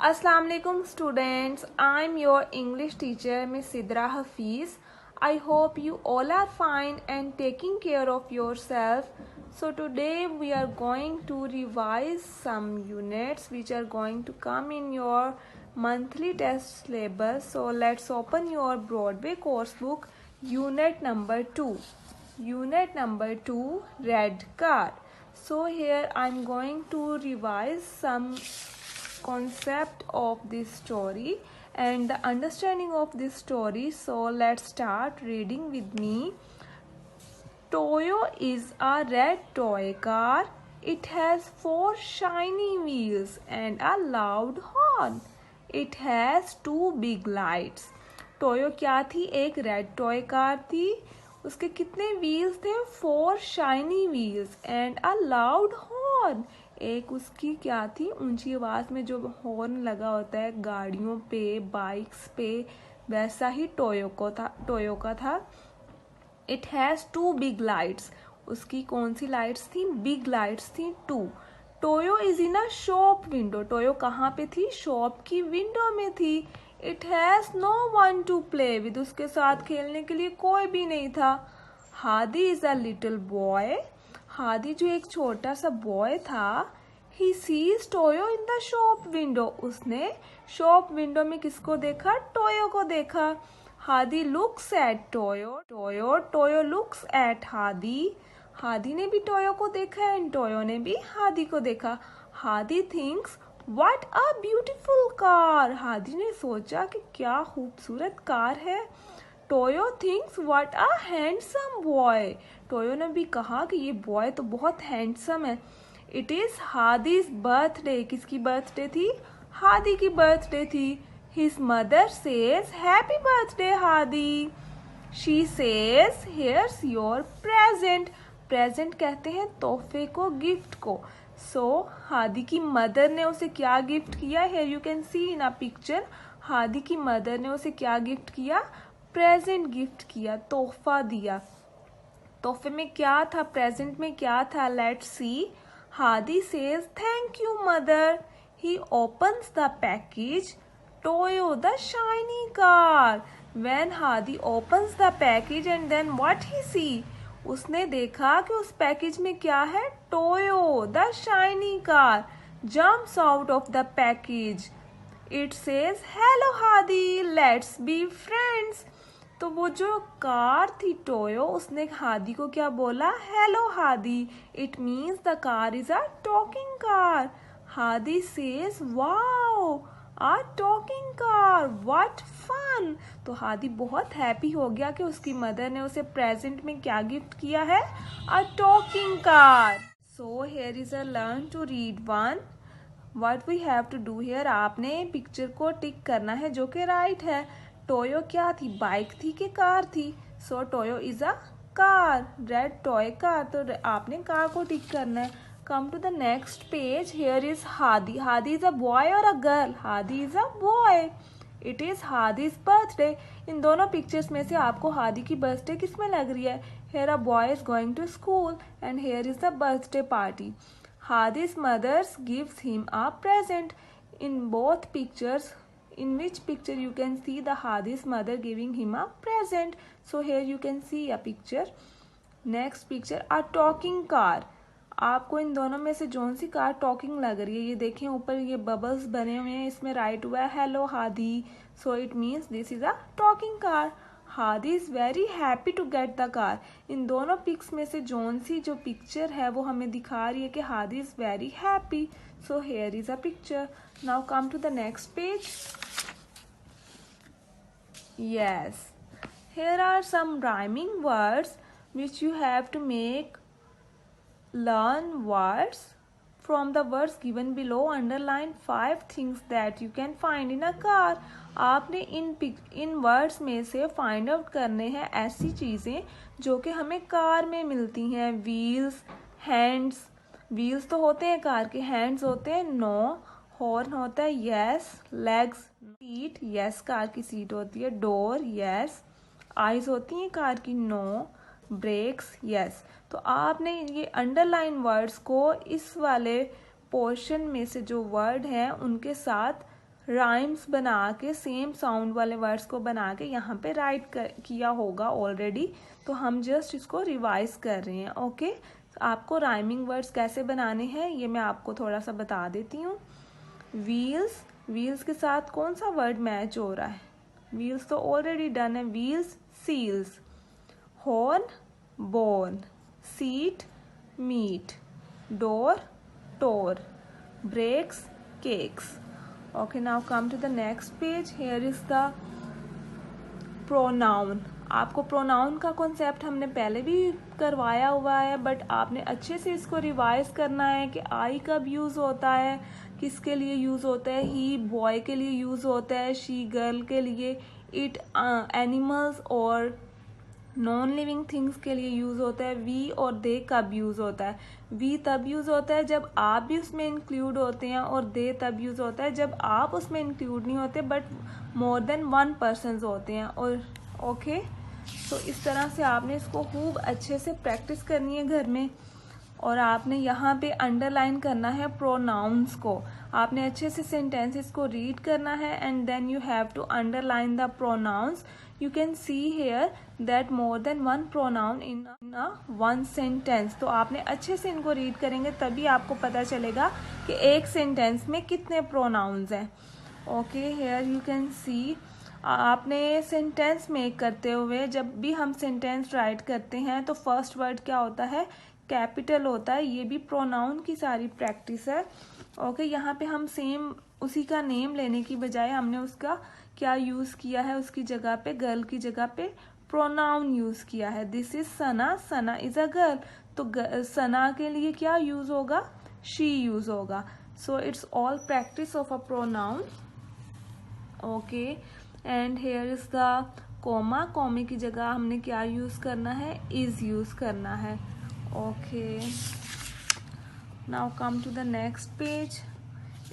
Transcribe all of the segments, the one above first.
Assalamu alaikum students. I'm your English teacher Miss Sidra Hafiz. I hope you all are fine and taking care of yourself. So today we are going to revise some units which are going to come in your monthly test syllabus. So let's open your Broadway course book, unit number 2. Unit number 2, red car. So here I'm going to revise some concept of this story and the understanding of this story. So let's start reading with me. Toyo is a red toy car. It has 4 shiny wheels and a loud horn. It has 2 big lights. Toyo क्या थी? एक red toy car थी. उसके कितने wheels थे? 4 shiny wheels and a loud horn. एक उसकी क्या थी? ऊंची आवाज में जो हॉर्न लगा होता है गाड़ियों पे, बाइक्स पे, वैसा ही टोयो का था. It has 2 big lights. उसकी कौन सी लाइट्स थी? बिग लाइट्स थी 2. Toyo is in a shop window. टोयो कहाँ पे थी? शॉप की विंडो में थी. It has no one to play with. उसके साथ खेलने के लिए कोई भी नहीं था. Hadi is a little boy. Hadi जो एक छोटा सा बॉय था. He sees Toyo in the shop window. उसने शॉप विंडो में किसको देखा? टोयो को देखा. Hadi looks at Toyo. Toyo looks at Hadi. Hadi ने भी टोयो को देखा एंड टोयो ने भी हादी को देखा. Hadi thinks what a beautiful car. Hadi ने सोचा कि क्या खूबसूरत कार है. Toyo thinks what a handsome boy. Toyo ने भी कहा कि ये बॉय तो बहुत हैंडसम है. It is Hadi's birthday. किसकी बर्थडे थी? हादी की बर्थडे थी. His mother says happy birthday Hadi. She says here's your present. Present कहते हैं तोहफे को, गिफ्ट को. सो हादी की मदर ने उसे क्या गिफ्ट किया? Here you can see in a picture. Hadi की मदर ने उसे क्या गिफ्ट किया? प्रेजेंट गिफ्ट किया, तोहफा दिया. तोहफे में क्या था? प्रेजेंट में क्या था? Let's see. Hadi says thank you mother. He opens the package. Toyo the shiny car. When Hadi opens the package and then what he see. उसने देखा कि उस पैकेज में क्या है? Toyo the shiny car jumps out of the package. It says hello Hadi let's be friends. तो वो जो कार थी टोयो, उसने हादी को क्या बोला? Hello Hadi. It means the car is a talking car. Hadi says wow a talking car what fun. तो Hadi बहुत हैप्पी हो गया कि उसकी मदर ने उसे प्रेजेंट में क्या गिफ्ट किया है? A talking car. So here is a learn to read one. What we have to do here. आपने पिक्चर को टिक करना है जो कि राइट है. टोयो क्या थी? बाइक थी कि कार थी? So Toyo is a car, red toy car. तो आपने कार को टिक करना है. Come to the next page. Here is Hadi. Hadi is a boy or a girl? Hadi is a boy. It is Hadi's birthday. इन दोनों pictures में से आपको हादी की बर्थडे किस में लग रही है? Here a boy is going to school and here is the birthday party. Hadi's mother gives him a present. In both pictures, in which picture you can see the Hadi's mother giving him a present? So here you can see a picture. Next picture, a talking car. आपको इन दोनों में से zone सी car talking लग रही है? ये देखें ऊपर ये बबल्स बने हुए हैं, इसमें राइट हुआ है hello Hadi. So it means this is a talking car. Hadi is very happy to get the car. इन दोनों पिक्स में से जोन सी जो पिक्चर है वो हमें दिखा रही है कि Hadi is very happy. So here is a picture. Now come to the next page. Yes, here are some rhyming words which you have to make. Learn words from the words given below. Underline 5 things that you can find in a car. आपने इन words में से find out करने हैं ऐसी चीज़ें जो कि हमें कार में मिलती हैं. Wheels, hands. व्हील्स तो होते हैं कार के. हैंड्स होते हैं नो. हॉर्न होता है yes. Legs, seat yes, car की सीट होती है. Door yes. आइज होती हैं कार की नो. Breaks yes. तो आपने ये अंडरलाइन वर्ड्स को इस वाले पोर्शन में से जो वर्ड हैं उनके साथ राइम्स बना के सेम साउंड वाले वर्ड्स को बना के यहाँ पे राइट किया होगा ऑलरेडी, तो हम जस्ट इसको रिवाइज कर रहे हैं। ओके, आपको राइमिंग वर्ड्स कैसे बनाने हैं ये मैं आपको थोड़ा सा बता देती हूँ। व्हील्स, व्हील्स के साथ कौन सा वर्ड मैच हो रहा है? व्हील्स तो ऑलरेडी डन है, wheels seals. Horn bone, seat meat, door tore, brakes cakes. Okay, now come to the next page. Here is the pronoun. आपको प्रोनाउन का कॉन्सेप्ट हमने पहले भी करवाया हुआ है, बट आपने अच्छे से इसको रिवाइज करना है कि आई कब यूज़ होता है, किसके लिए यूज़ होता है। ही बॉय के लिए यूज़ होता है, शी गर्ल के लिए, इट एनिमल्स और नॉन लिविंग थिंग्स के लिए यूज़ होता है। वी और दे कब यूज़ होता है? वी तब यूज़ होता है जब आप भी उसमें इंक्लूड होते हैं, और दे तब यूज़ होता है जब आप उसमें इंक्लूड नहीं होते but more than one person होते हैं। और ओके, तो इस तरह से आपने इसको खूब अच्छे से प्रैक्टिस करनी है घर में, और आपने यहाँ पे अंडरलाइन करना है प्रोनाउंस को। आपने अच्छे से सेंटेंसेस को रीड करना है and then you have to underline the pronounce. You can see here that more than one pronoun in a one sentence. तो आपने अच्छे से इनको रीड करेंगे तभी आपको पता चलेगा कि एक सेंटेंस में कितने प्रोनाउंस हैं। Okay, here you can see आपने सेंटेंस मेक करते हुए जब भी हम सेंटेंस राइट करते हैं तो फर्स्ट वर्ड क्या होता है? कैपिटल होता है। ये भी प्रोनाउन की सारी प्रैक्टिस है। ओके, यहाँ पे हम सेम उसी का नेम लेने की बजाय हमने उसका क्या यूज़ किया है, उसकी जगह पे गर्ल की जगह पे प्रोनाउन यूज़ किया है। This is Sana, Sana is a girl, तो सना के लिए क्या यूज़ होगा? शी यूज़ होगा। So it's all practice of a pronoun. Okay, and here is the comma, कोमे की जगह हमने क्या यूज़ करना है? इज यूज़ करना है। Okay, now come to the next page.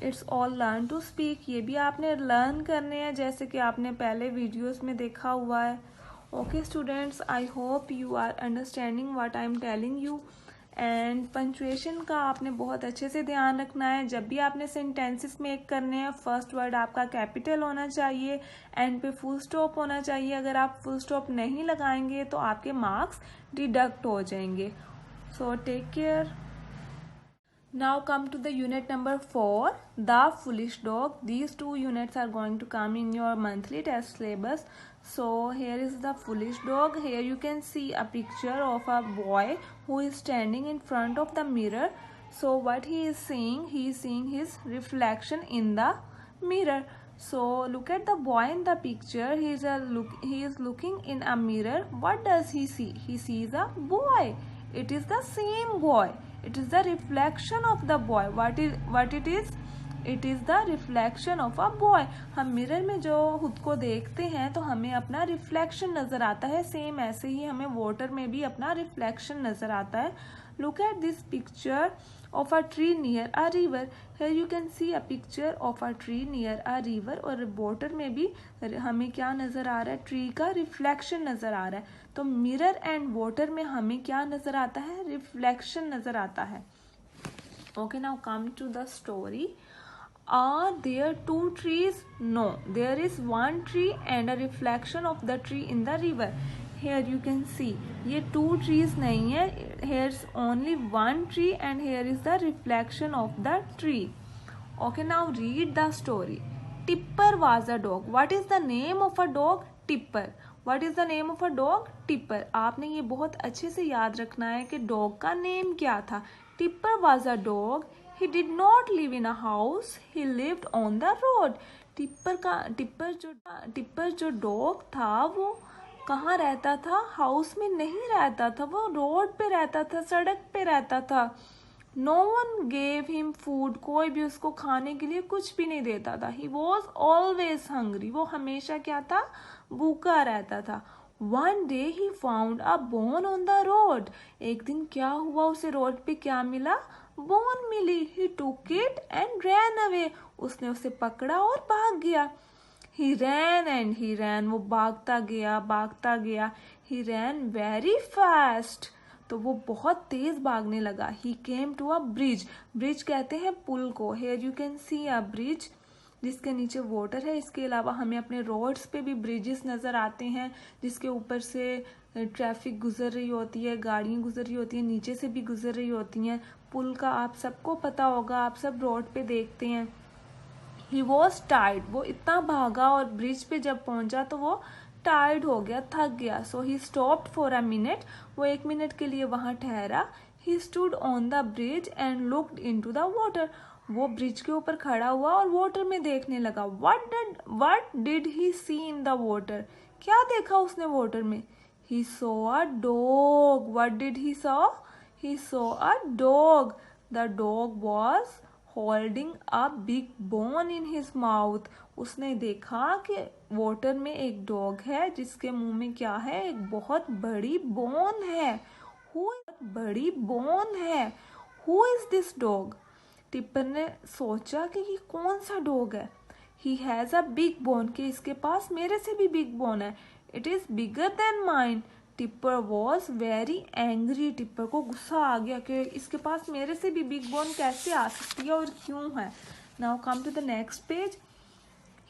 It's all learn to speak. ये भी आपने लर्न करने हैं जैसे कि आपने पहले वीडियोस में देखा हुआ है। Okay students, I hope you are understanding what I am telling you. And punctuation का आपने बहुत अच्छे से ध्यान रखना है। जब भी आपने सेंटेंसेस मेक करने हैं, फर्स्ट वर्ड आपका कैपिटल होना चाहिए, एंड पे फुल स्टॉप होना चाहिए। अगर आप फुल स्टॉप नहीं लगाएंगे तो आपके मार्क्स डिडक्ट हो जाएंगे। So take care. Now come to the unit number 4, The Foolish Dog. These two units are going to come in your monthly test syllabus. So here is The Foolish Dog. Here you can see a picture of a boy who is standing in front of the mirror. So what he is seeing his reflection in the mirror. So look at the boy in the picture. He is looking in a mirror. What does he see? He sees a boy. It is the same boy. It is the reflection of the boy. What it is? It is the reflection of a boy. हम mirror में जो खुद को देखते हैं तो हमें अपना रिफ्लेक्शन नजर आता है। सेम ऐसे ही हमें वाटर में भी अपना रिफ्लेक्शन नजर आता है। Look at this picture of a tree near a river. Here you can see a picture of a tree near a river. और वाटर में भी हमें क्या नजर आ रहा है? ट्री का रिफ्लेक्शन नजर आ रहा है। तो मिरर एंड वाटर में हमें क्या नजर आता है? रिफ्लेक्शन नजर आता है। Okay, now come to the story. Are there two trees? No, there is one tree and a reflection of the tree in the river. Here you can see ये two trees नहीं है, here's only one tree and here is the reflection of the tree. Okay, now read the story. Tipper was a dog. What is the name of a dog? Tipper. What is the name of a dog? Tipper. आपने ये बहुत अच्छे से याद रखना है कि dog का नेम क्या था। Tipper was a dog. He did not live in a house. He lived on the road. Tipper जो डॉग था वो कहाँ रहता था? हाउस में नहीं रहता था, वो रोड पे रहता था, सड़क पे रहता था। No one gave him food. कोई भी उसको खाने के लिए कुछ भी नहीं देता था। He was always hungry. वो हमेशा क्या था? भूखा रहता था। One day he found a bone on the road. एक दिन क्या हुआ? उसे रोड पे क्या मिला? बोन मिली। He took it and ran away. उसने उसे पकड़ा और भाग गया। He ran and he ran. वो भागता गया। He ran very fast. तो वो बहुत तेज भागने लगा। He came to a bridge. Bridge कहते हैं पुल को। Here you can see a bridge. जिसके नीचे वाटर है। इसके अलावा हमें अपने रोड्स पे भी ब्रिजेस नज़र आते हैं जिसके ऊपर से ट्रैफिक गुजर रही होती है, गाड़ियाँ गुजर रही होती हैं, नीचे से भी गुजर रही होती हैं। पुल का आप सबको पता होगा, आप सब रोड पे देखते हैं। ही वॉज टायर्ड, वो इतना भागा और ब्रिज पे जब पहुंचा तो वो टायर्ड हो गया, थक गया। So he stopped for a minute, वो 1 मिनट के लिए वहां ठहरा। He stood on the bridge and looked into the water, वो ब्रिज के ऊपर खड़ा हुआ और वाटर में देखने लगा। What did he see in the water, क्या देखा उसने वाटर में? He saw a dog. What did he saw? He saw a dog. The dog was holding a big bone in his mouth, उसने देखा कि वाटर में एक dog है जिसके मुंह में क्या है? एक बहुत बड़ी बोन है। बड़ी बोन है। Who is this dog? Tipper ने सोचा कि ये कौन सा डॉग है। He has a big bone, कि इसके पास मेरे से भी बिग बोन है। It is bigger than mine. Tipper was very angry, tipper को गुस्सा आ गया कि इसके पास मेरे से भी बिग बोन कैसे आ सकती है और क्यों है। Now come to the next page.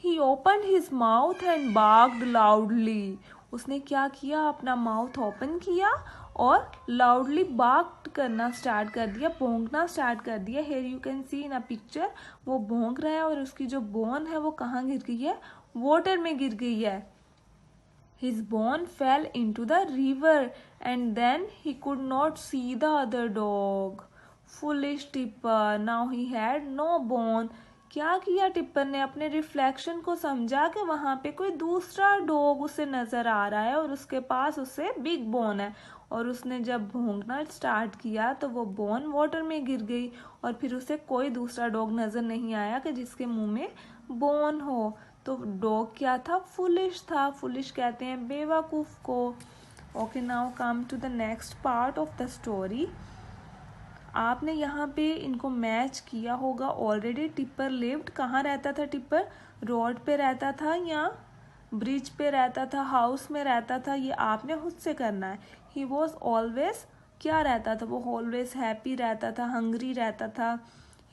He open his mouth and barked loudly, उसने क्या किया? अपना माउथ ओपन किया और लाउडली बार्क करना स्टार्ट कर दिया, भौंकना स्टार्ट कर दिया। Here you can see in a picture, वो भौंक रहा है और उसकी जो बोन है वो कहाँ गिर गई है? वाटर में गिर गई है। His bone fell into the river and then he could not see the other dog. Foolish Tipper, now he had no bone. क्या किया टिप्पर ने? अपने रिफ्लेक्शन को समझा कि वहां पे कोई दूसरा डॉग उसे नजर आ रहा है और उसके पास उससे बिग बोन है, और उसने जब भौंकना स्टार्ट किया तो वो बोन वाटर में गिर गई और फिर उसे कोई दूसरा डॉग नजर नहीं आया कि जिसके मुंह में बोन हो। तो डॉग क्या था? फुलिश था। फुलिश कहते हैं बेवकूफ को। Okay, now come to the next part of the story. आपने यहाँ पे इनको मैच किया होगा ऑलरेडी। टिप्पर लिव्ड, कहाँ रहता था टिप्पर? रोड पे रहता था या ब्रिज पे रहता था, हाउस में रहता था? ये आपने खुद से करना है। ही वॉज ऑलवेज, क्या रहता था वो? ऑलवेज हैप्पी रहता था, हंग्री रहता था।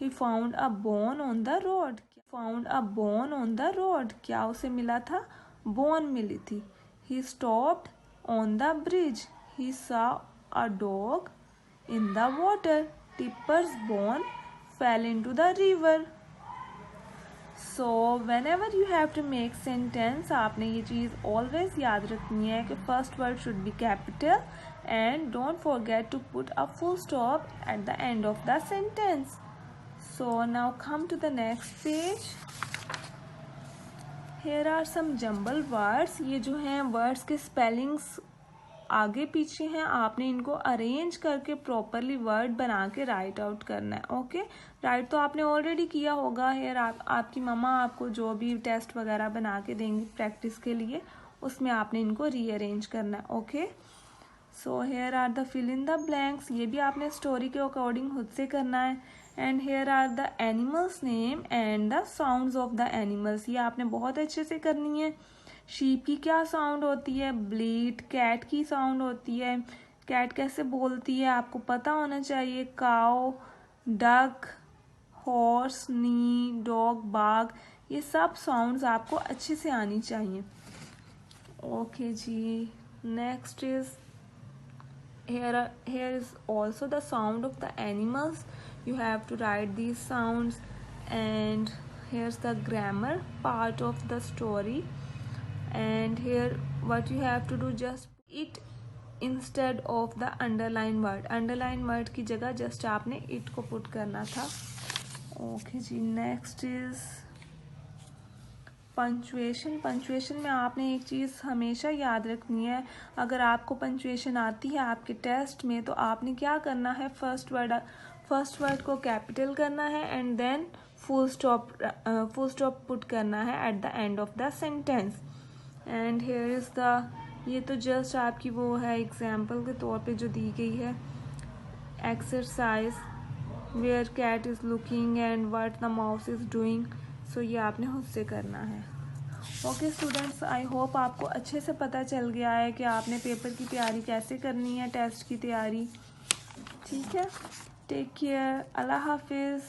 He found a bone on the road, found a bone on the road, क्या उसे मिला था? बोन मिली थी। He stopped on the bridge, he saw a dog in the water, Tipper's bone fell into the river. So whenever you have to make sentence, आपने ये चीज़ always याद रखनी है कि first word should be capital and don't forget to put a full stop at the end of the sentence. So now come to the next page. Here are some jumble words. ये जो हैं words के spellings आगे पीछे हैं, आपने इनको arrange करके प्रॉपरली वर्ड बना के राइट आउट करना है। ओके, राइट तो आपने ऑलरेडी किया होगा। हेयर आपकी मम्मा आपको जो भी टेस्ट वगैरह बना के देंगी प्रैक्टिस के लिए, उसमें आपने इनको रीअरेंज करना है। Okay, so here are the fill in the blanks, ये भी आपने स्टोरी के अकॉर्डिंग खुद से करना है। And here are the animals name and the sounds of the animals, ये आपने बहुत अच्छे से करनी है। शीप की क्या साउंड होती है? ब्लीट। कैट की साउंड होती है, कैट कैसे बोलती है आपको पता होना चाहिए। Cow, duck, horse, neigh, dog, bark, ये सब साउंड्स आपको अच्छे से आनी चाहिए। ओके जी, next is here is also the sound of the animals. You have to write these sounds, and here's the grammar part of the story. And here what you have to do, just it instead of the underline word. underline word की जगह just आपने it को put करना था। Okay जी, next is punctuation. Punctuation में आपने एक चीज़ हमेशा याद रखनी है, अगर आपको पंचुएशन आती है आपके टेस्ट में तो आपने क्या करना है? फर्स्ट वर्ड को कैपिटल करना है and then full stop put करना है at the end of the sentence. And here is the, ये तो जस्ट आपकी वो है एग्जाम्पल के तौर पे जो दी गई है। Exercise, where cat is looking and what the mouse is doing. So ये आपने खुद से करना है। ओके स्टूडेंट्स, आई होप आपको अच्छे से पता चल गया है कि आपने पेपर की तैयारी कैसे करनी है, टेस्ट की तैयारी। ठीक है, टेक केयर, अल्लाह हाफिज़।